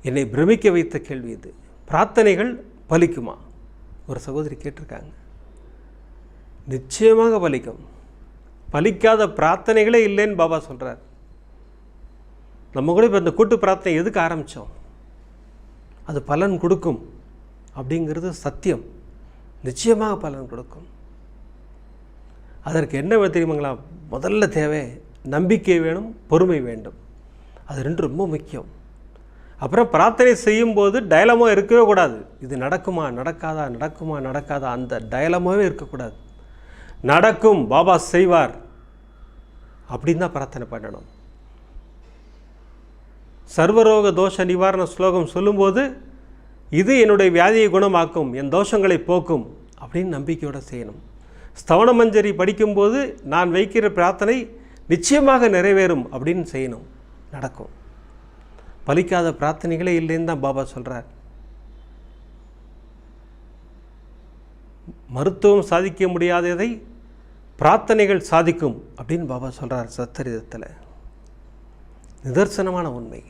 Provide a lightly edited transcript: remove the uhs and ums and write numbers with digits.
என்னை பிரமிக்க வைத்த கேள்வி இது. பிரார்த்தனைகள் பலிக்குமா? ஒரு சகோதரி கேட்டிருக்காங்க. நிச்சயமாக பலிக்கும். பலிக்காத பிரார்த்தனைகளே இல்லைன்னு பாபா சொல்கிறார். நம்ம கூட இப்போ இந்த கூட்டு பிரார்த்தனை எதுக்கு ஆரம்பித்தோம்? அது பலன் கொடுக்கும் அப்படிங்கிறது சத்தியம். நிச்சயமாக பலன் கொடுக்கும். அதற்கு என்ன தெரியுமாங்களா? முதல்ல தேவை நம்பிக்கை வேணும், பொறுமை வேண்டும். அது ரெண்டு ரொம்ப முக்கியம். அப்புறம் பிரார்த்தனை செய்யும்போது டயலமோ இருக்கவே கூடாது. இது நடக்குமா நடக்காதா, நடக்குமா நடக்காதா, அந்த டயலமாகவே இருக்கக்கூடாது. நடக்கும், பாபா செய்வார் அப்படின்னு தான் பிரார்த்தனை பண்ணணும். சர்வரோக தோஷ நிவாரண ஸ்லோகம் சொல்லும்போது இது என்னுடைய வியாதியை குணமாக்கும், என் தோஷங்களை போக்கும் அப்படின்னு நம்பிக்கையோடு செய்யணும். ஸ்தவன மஞ்சரி படிக்கும்போது நான் வைக்கிற பிரார்த்தனை நிச்சயமாக நிறைவேறும் அப்படின்னு செய்யணும். நடக்கும். பலிக்காத பிரார்த்தனைகளே இல்லைன்னு தான் பாபா சொல்கிறார். மருத்துவம் சாதிக்க முடியாததை பிரார்த்தனைகள் சாதிக்கும் அப்படின்னு பாபா சொல்கிறார் சச்சரிதத்தில். நிதர்சனமான உண்மை.